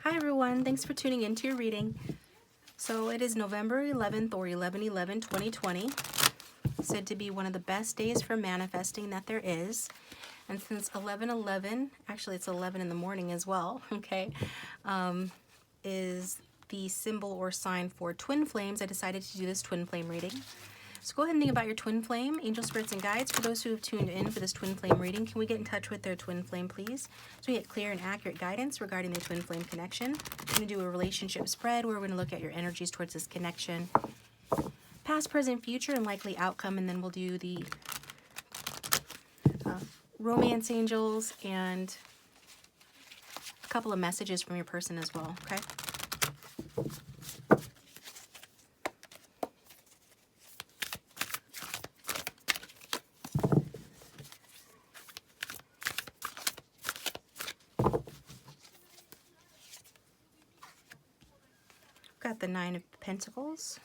Hi everyone, thanks for tuning into your reading. So it is November 11th or 11/11/2020. Said to be one of the best days for manifesting that there is. And since 11/11, actually it's 11 in the morning as well, okay, is the symbol or sign for twin flames, I decided to do this twin flame reading. So go ahead and think about your twin flame, angel spirits and guides. For those who have tuned in for this twin flame reading, can we get in touch with their twin flame, please? So we get clear and accurate guidance regarding the twin flame connection. We're going to do a relationship spread where we're going to look at your energies towards this connection, past, present, future, and likely outcome, and then we'll do the romance angels and a couple of messages from your person as well, okay? Got the Nine of Pentacles,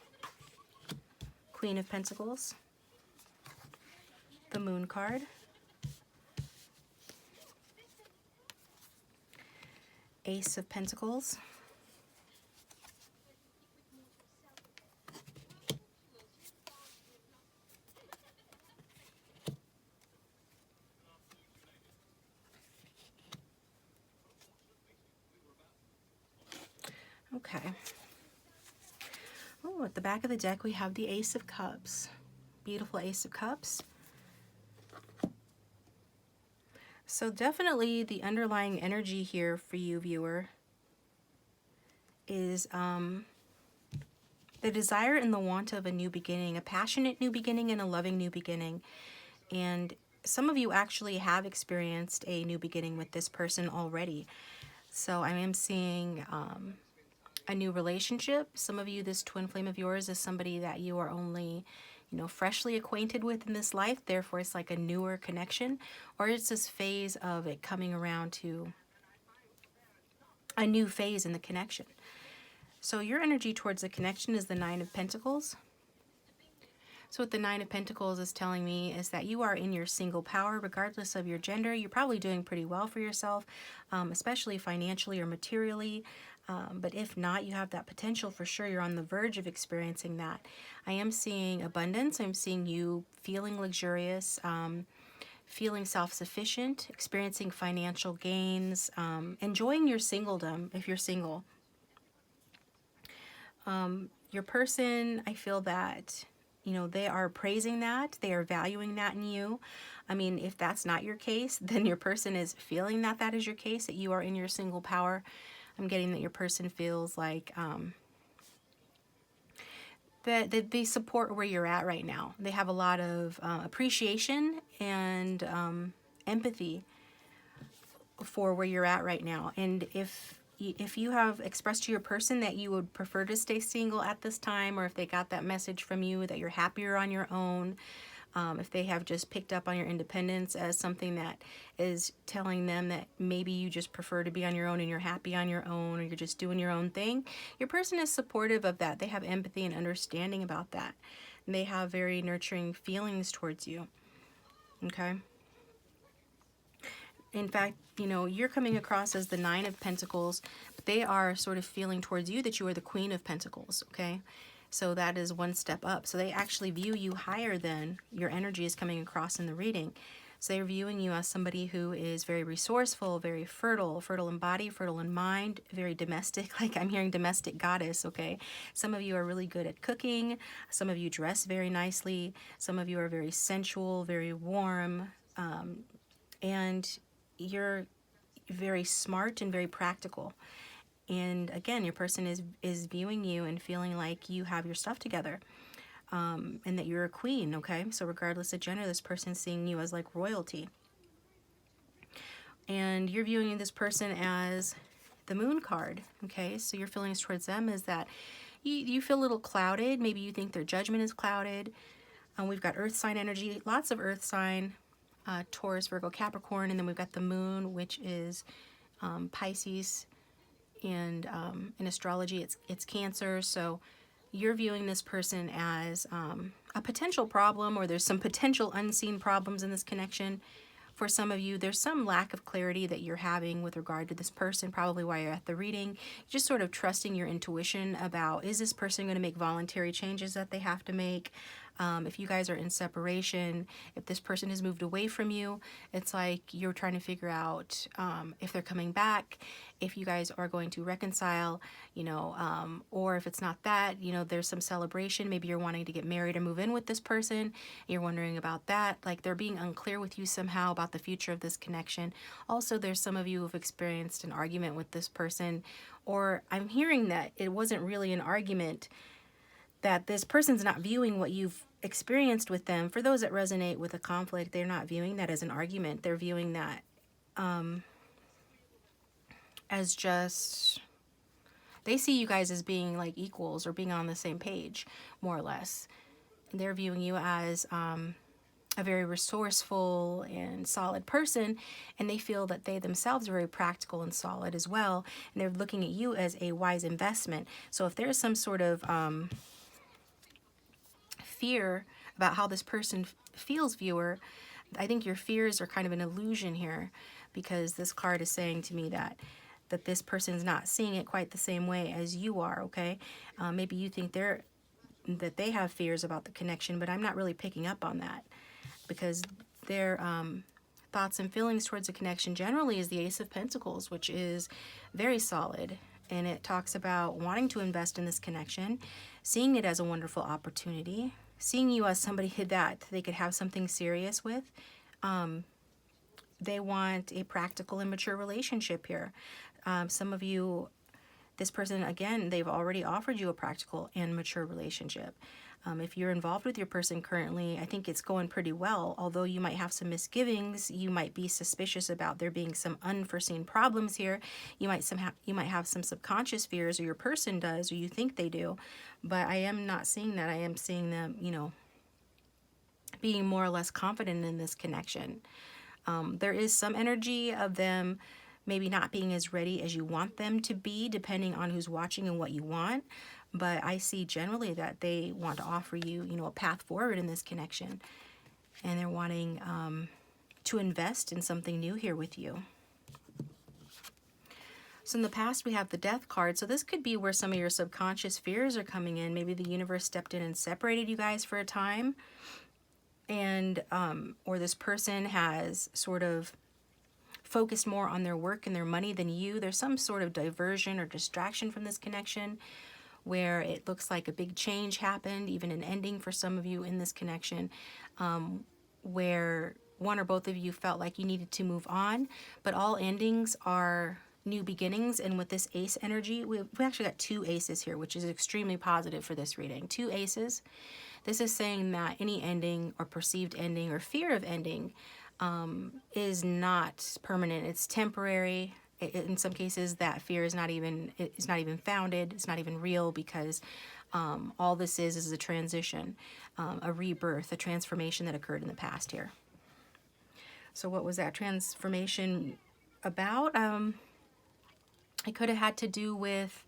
Queen of Pentacles, the Moon card, Ace of Pentacles, okay. Oh, at the back of the deck we have the Ace of Cups. Beautiful Ace of Cups. So definitely the underlying energy here for you, viewer, is the desire and the want of a new beginning, a passionate new beginning and a loving new beginning. And some of you actually have experienced a new beginning with this person already. So I am seeing a new relationship. Some of you, this twin flame of yours is somebody that you are only, freshly acquainted with in this life. Therefore, it's like a newer connection, or it's this phase of it coming around to a new phase in the connection. So your energy towards the connection is the Nine of Pentacles. So what the Nine of Pentacles is telling me is that you are in your single power, regardless of your gender. You're probably doing pretty well for yourself, especially financially or materially. But if not, you have that potential for sure. You're on the verge of experiencing that. I am seeing abundance. I'm seeing you feeling luxurious, feeling self-sufficient, experiencing financial gains, enjoying your singledom if you're single. Your person, I feel that, they are praising that. They are valuing that in you. I mean, if that's not your case, then your person is feeling that that is your case, that you are in your single power. I'm getting that your person feels like that they support where you're at right now. They have a lot of appreciation and empathy for where you're at right now. And if you have expressed to your person that you would prefer to stay single at this time, or if they got that message from you that you're happier on your own, if they have just picked up on your independence as something that is telling them that maybe you just prefer to be on your own and you're happy on your own, or you're just doing your own thing, your person is supportive of that. They have empathy and understanding about that. And they have very nurturing feelings towards you. Okay? In fact, you're coming across as the Nine of Pentacles, but they are sort of feeling towards you that you are the Queen of Pentacles, okay? So that is one step up. So they actually view you higher than your energy is coming across in the reading. So they're viewing you as somebody who is very resourceful, very fertile in body, fertile in mind, very domestic. Like I'm hearing domestic goddess, okay? Some of you are really good at cooking. Some of you dress very nicely. Some of you are very sensual, very warm, and you're very smart and very practical. And again, your person is viewing you and feeling like you have your stuff together, and that you're a queen, okay? So regardless of gender, this person's seeing you as like royalty. And you're viewing this person as the Moon card, okay? So your feelings towards them is that you feel a little clouded. Maybe you think their judgment is clouded. We've got Earth sign energy, lots of Earth sign, Taurus, Virgo, Capricorn, and then we've got the Moon, which is Pisces, and in astrology it's Cancer. So you're viewing this person as a potential problem, or there's some potential unseen problems in this connection, For some of you, there's some lack of clarity that you're having with regard to this person, probably while you're at the reading. Just sort of trusting your intuition about, is this person going to make voluntary changes that they have to make? If you guys are in separation, if this person has moved away from you, it's like you're trying to figure out if they're coming back, if you guys are going to reconcile, or if it's not that, there's some celebration. Maybe you're wanting to get married or move in with this person. You're wondering about that. Like they're being unclear with you somehow about the future of this connection. Also, there's some of you who've experienced an argument with this person, or I'm hearing that it wasn't really an argument, that this person's not viewing what you've experienced with them. For those that resonate with a conflict, they're not viewing that as an argument. They're viewing that as just, they see you guys as being like equals or being on the same page, more or less. They're viewing you as a very resourceful and solid person, and they feel that they themselves are very practical and solid as well, and they're looking at you as a wise investment. So if there's some sort of fear about how this person feels, viewer, I think your fears are kind of an illusion here, because this card is saying to me that this person's not seeing it quite the same way as you are, okay? Maybe you think that they have fears about the connection, but I'm not really picking up on that, because their thoughts and feelings towards the connection generally is the Ace of Pentacles, which is very solid. And it talks about wanting to invest in this connection, seeing it as a wonderful opportunity, seeing you as somebody that they could have something serious with. They want a practical and mature relationship here. Some of you, this person, again, they've already offered you a practical and mature relationship. If you're involved with your person currently, I think it's going pretty well. Although you might have some misgivings, you might be suspicious about there being some unforeseen problems here. You might have some subconscious fears, or your person does, or you think they do. But I am not seeing that. I am seeing them, being more or less confident in this connection. There is some energy of them maybe not being as ready as you want them to be, depending on who's watching and what you want. But I see generally that they want to offer you, a path forward in this connection. And they're wanting to invest in something new here with you. So in the past, we have the Death card. So this could be where some of your subconscious fears are coming in. Maybe the universe stepped in and separated you guys for a time. And, or this person has sort of focused more on their work and their money than you. There's some sort of diversion or distraction from this connection, where it looks like a big change happened, even an ending for some of you in this connection, where one or both of you felt like you needed to move on. But all endings are new beginnings, and with this ace energy, we actually got two aces here, which is extremely positive for this reading. Two aces. This is saying that any ending or perceived ending or fear of ending is not permanent. It's temporary. In some cases, that fear is not even founded. It's not even real, because all this is a transition, a rebirth, a transformation that occurred in the past here. So what was that transformation about? It could have had to do with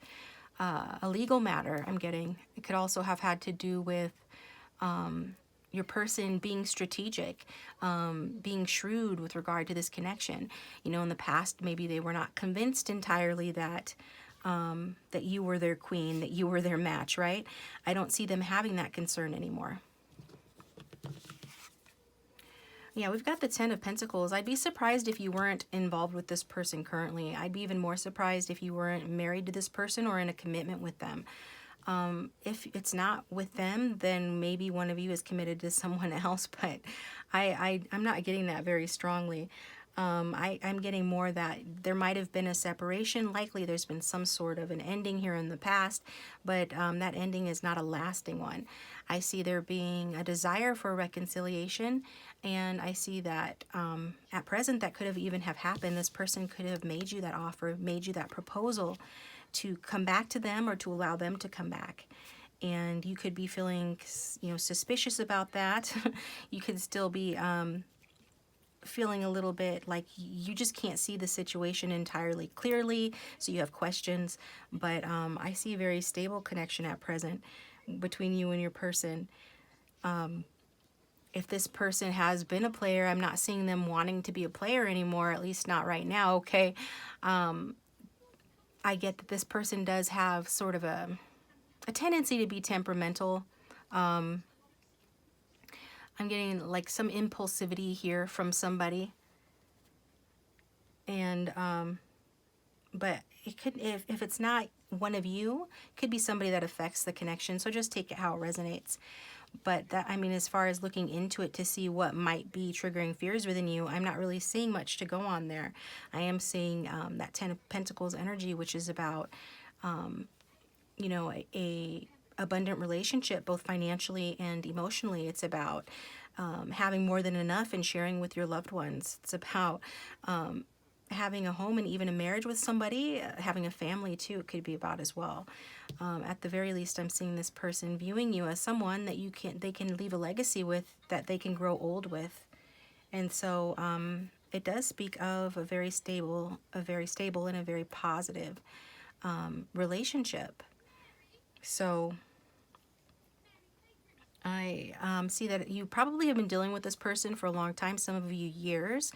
a legal matter, I'm getting. It could also have had to do with your person being strategic, being shrewd with regard to this connection. In the past, maybe they were not convinced entirely that that you were their queen, that you were their match, right? I don't see them having that concern anymore. Yeah, we've got the Ten of Pentacles. I'd be surprised if you weren't involved with this person currently. I'd be even more surprised if you weren't married to this person or in a commitment with them. If it's not with them, then maybe one of you is committed to someone else, but I'm not getting that very strongly. I'm getting more that there might have been a separation. Likely there's been some sort of an ending here in the past, but that ending is not a lasting one. I see there being a desire for reconciliation, and I see that at present that could have even have happened. This person could have made you that offer, made you that proposal to come back to them or to allow them to come back. And you could be feeling, suspicious about that. You could still be feeling a little bit like you just can't see the situation entirely clearly, so you have questions. But I see a very stable connection at present between you and your person. If this person has been a player, I'm not seeing them wanting to be a player anymore, at least not right now, okay? I get that this person does have sort of a tendency to be temperamental. I'm getting like some impulsivity here from somebody. And, but it could, if it's not one of you, it could be somebody that affects the connection. So just take it how it resonates. But that, I mean, as far as looking into it to see what might be triggering fears within you, I'm not really seeing much to go on there. I am seeing that Ten of Pentacles energy, which is about, you know, a abundant relationship, both financially and emotionally. It's about having more than enough and sharing with your loved ones. It's about having a home and even a marriage with somebody, having a family too, it could be about as well. At the very least, I'm seeing this person viewing you as someone that they can leave a legacy with, that they can grow old with. And so it does speak of a very stable and a very positive relationship. So I see that you probably have been dealing with this person for a long time, some of you years.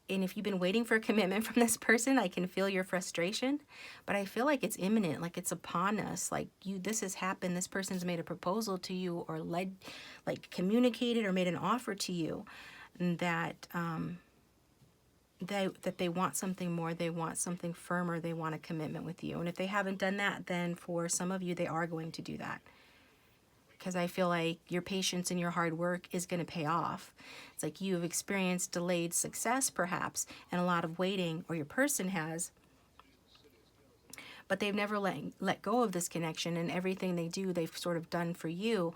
And if you've been waiting for a commitment from this person, I can feel your frustration, but I feel like it's imminent, like it's upon us, like this has happened. This person's made a proposal to you, or communicated or made an offer to you, that that they want something more, they want something firmer, they want a commitment with you. And if they haven't done that, then for some of you, they are going to do that. Because I feel like your patience and your hard work is going to pay off. It's like you've experienced delayed success, perhaps, and a lot of waiting, or your person has, but they've never let go of this connection, and everything they do, they've sort of done for you,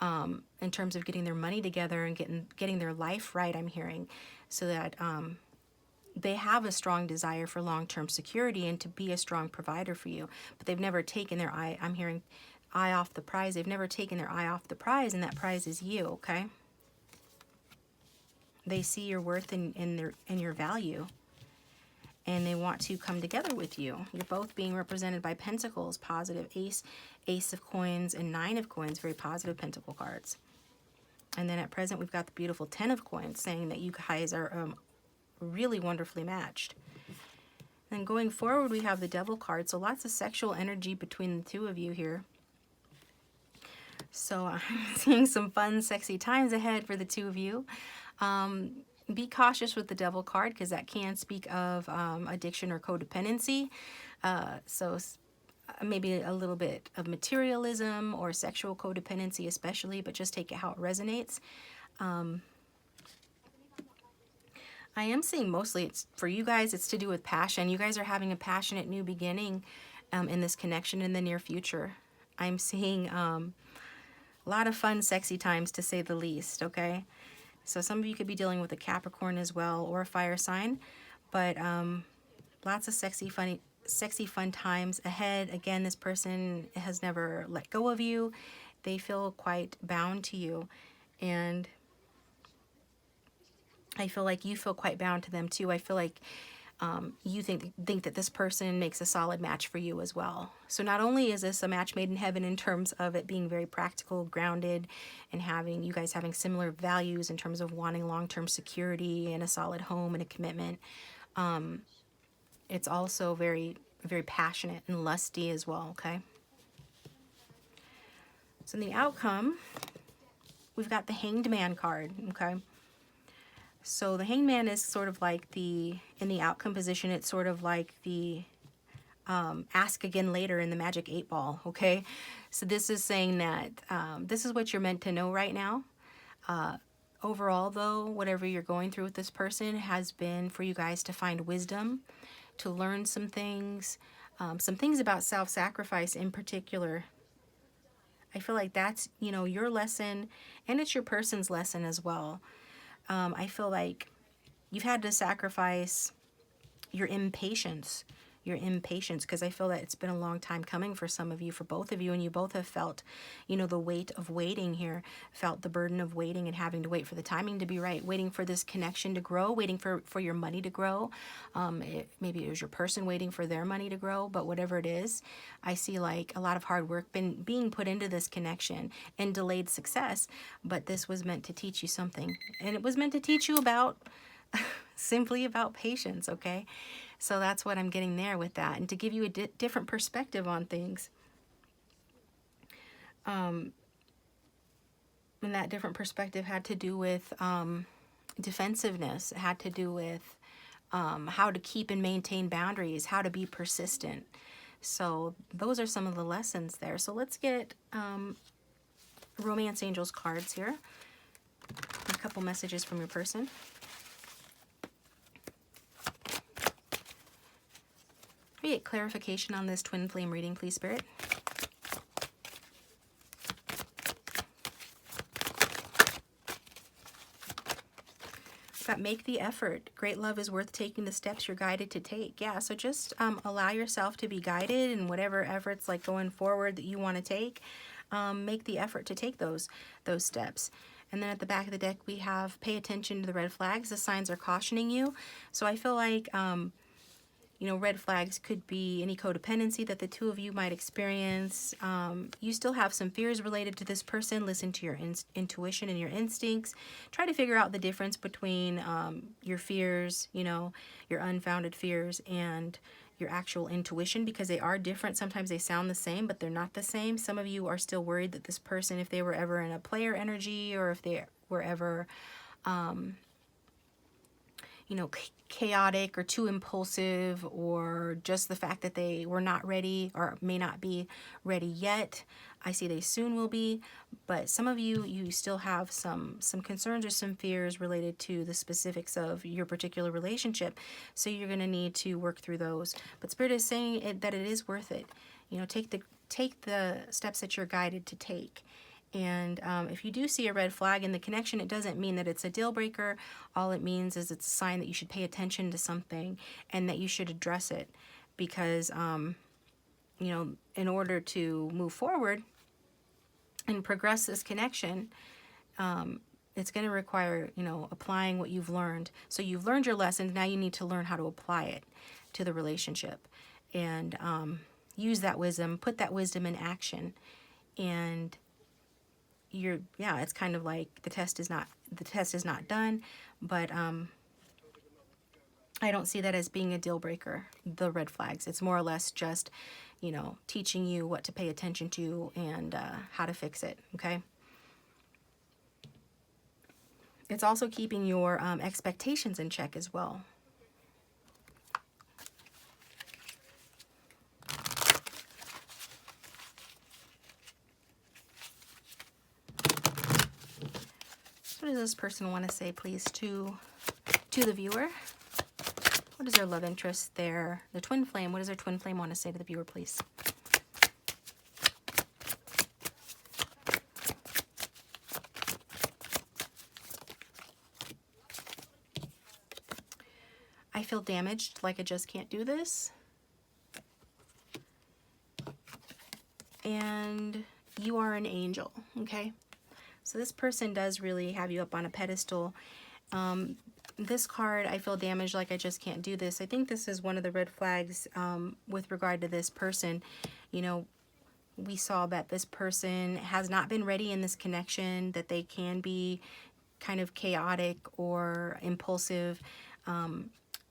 in terms of getting their money together and getting their life right, I'm hearing, so that they have a strong desire for long-term security and to be a strong provider for you, but they've never taken their eye, I'm hearing, eye off the prize. They've never taken their eye off the prize, and that prize is you, okay? They see your worth and your value, and they want to come together with you. You're both being represented by pentacles, positive ace of coins, and 9 of coins, very positive pentacle cards. And then at present, we've got the beautiful 10 of coins, saying that you guys are really wonderfully matched. And going forward, we have the devil card, so lots of sexual energy between the two of you here. So I'm seeing some fun, sexy times ahead for the two of you. Be cautious with the devil card, because that can speak of addiction or codependency. So maybe a little bit of materialism or sexual codependency especially, but just take it how it resonates. I am seeing mostly it's for you guys, it's to do with passion. You guys are having a passionate new beginning in this connection in the near future. I'm seeing a lot of fun, sexy times, to say the least, okay? So some of you could be dealing with a Capricorn as well, or a fire sign, but lots of sexy, fun times ahead. Again, this person has never let go of you. They feel quite bound to you, and I feel like you feel quite bound to them too. I feel like you think that this person makes a solid match for you as well. So not only is this a match made in heaven in terms of it being very practical, grounded, and having you guys having similar values in terms of wanting long-term security and a solid home and a commitment, it's also very, very passionate and lusty as well, okay? So in the outcome, we've got the Hanged Man card, okay? So the Hanged Man is sort of like in the outcome position, it's sort of like the ask again later in the Magic 8 Ball, okay? So this is saying that this is what you're meant to know right now. Overall, though, whatever you're going through with this person has been for you guys to find wisdom, to learn some things about self-sacrifice in particular. I feel like that's, your lesson, and it's your person's lesson as well. I feel like you've had to sacrifice your impatience your impatience, because I feel that it's been a long time coming for some of you, for both of you, and you both have felt, you know, the weight of waiting here, felt the burden of waiting and having to wait for the timing to be right, waiting for this connection to grow, waiting for your money to grow. Maybe it was your person waiting for their money to grow, but whatever it is, I see like a lot of hard work being put into this connection and delayed success, but this was meant to teach you something, and it was meant to teach you about simply about patience, okay? So that's what I'm getting there with that, and to give you a different perspective on things. And that different perspective had to do with defensiveness. It had to do with how to keep and maintain boundaries, how to be persistent. So those are some of the lessons there. So let's get Romance Angels cards here. A couple messages from your person. Can we get clarification on this twin flame reading, please, Spirit? Got make the effort. Great love is worth taking the steps you're guided to take. Yeah, so just allow yourself to be guided in whatever efforts like going forward that you want to take. Make the effort to take those steps. And then at the back of the deck we have pay attention to the red flags. The signs are cautioning you. So I feel like you know, red flags could be any codependency that the two of you might experience. You still have some fears related to this person. Listen to your intuition and your instincts. Try to figure out the difference between your fears, you know, your unfounded fears, and your actual intuition, because they are different. Sometimes they sound the same, but they're not the same. Some of you are still worried that this person, if they were ever in a player energy, or if they were ever you know, chaotic or too impulsive, or just the fact that they were not ready or may not be ready yet. I see they soon will be, but some of you, you still have some concerns or some fears related to the specifics of your particular relationship. So you're going to need to work through those. But Spirit is saying that it is worth it. You know, take the steps that you're guided to take. And if you do see a red flag in the connection, it doesn't mean that it's a deal breaker. All it means is it's a sign that you should pay attention to something and that you should address it. Because, you know, in order to move forward and progress this connection, it's going to require, you know, applying what you've learned. So you've learned your lessons. Now you need to learn how to apply it to the relationship and use that wisdom, put that wisdom in action. And yeah, it's kind of like the test is not done, but I don't see that as being a deal breaker, the red flags. It's more or less just, you know, teaching you what to pay attention to and how to fix it, okay? It's also keeping your expectations in check as well. What does this person want to say, please, to the viewer? What is their love interest there? The twin flame, what does their twin flame want to say to the viewer, please? I feel damaged, like I just can't do this. And you are an angel, okay? So this person does really have you up on a pedestal. This card, I feel damaged, like I just can't do this. I think this is one of the red flags with regard to this person. You know, we saw that this person has not been ready in this connection, that they can be kind of chaotic or impulsive.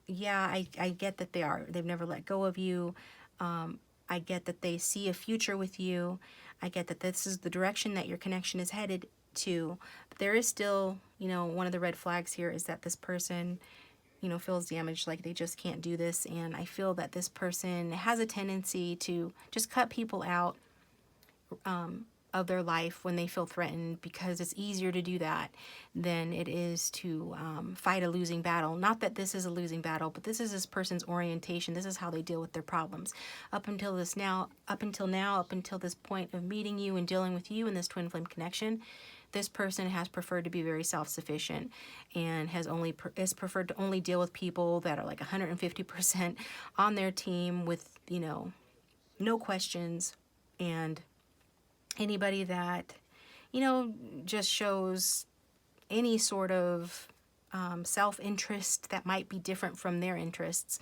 Yeah, I get that they are. They've never let go of you. I get that they see a future with you. I get that this is the direction that your connection is headed to. But there is still, you know, one of the red flags here is that this person, you know, feels damaged, like they just can't do this. And I feel that this person has a tendency to just cut people out of their life when they feel threatened, because it's easier to do that than it is to fight a losing battle. Not that this is a losing battle, but this is this person's orientation. This is how they deal with their problems. Up until this point of meeting you and dealing with you in this twin flame connection, this person has preferred to be very self-sufficient and has preferred to only deal with people that are like 150% on their team with, you know, no questions, and anybody that, you know, just shows any sort of self-interest that might be different from their interests,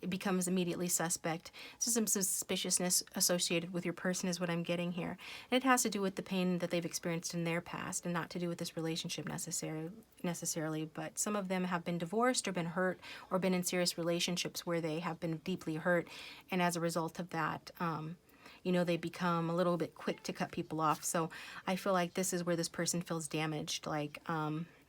it becomes immediately suspect. So some suspiciousness associated with your person is what I'm getting here. And it has to do with the pain that they've experienced in their past, and not to do with this relationship necessarily. But some of them have been divorced or been hurt or been in serious relationships where they have been deeply hurt. And as a result of that, you know, they become a little bit quick to cut people off. So I feel like this is where this person feels damaged. Like,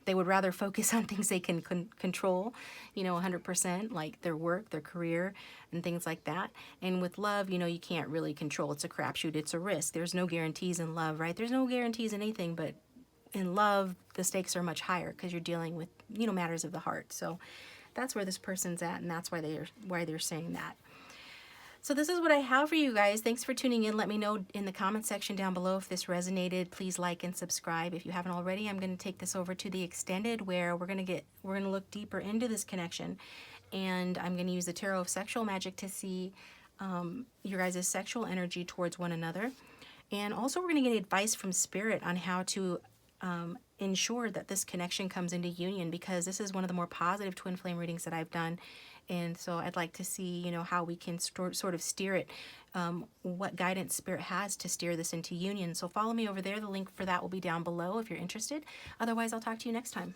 they would rather focus on things they can control, you know, 100%, like their work, their career, and things like that. And with love, you know, you can't really control. It's a crapshoot. It's a risk. There's no guarantees in love, right? There's no guarantees in anything, but in love, the stakes are much higher because you're dealing with, you know, matters of the heart. So that's where this person's at, and that's why they're saying that. So this is what I have for you guys. Thanks for tuning in. Let me know in the comment section down below if this resonated. Please like and subscribe if you haven't already. I'm going to take this over to the extended, where we're going to look deeper into this connection, and I'm going to use the Tarot of Sexual Magic to see your guys' sexual energy towards one another. And also we're going to get advice from Spirit on how to ensure that this connection comes into union, because this is one of the more positive twin flame readings that I've done. And so I'd like to see, you know, how we can sort of steer it, what guidance Spirit has to steer this into union. So follow me over there. The link for that will be down below if you're interested. Otherwise, I'll talk to you next time.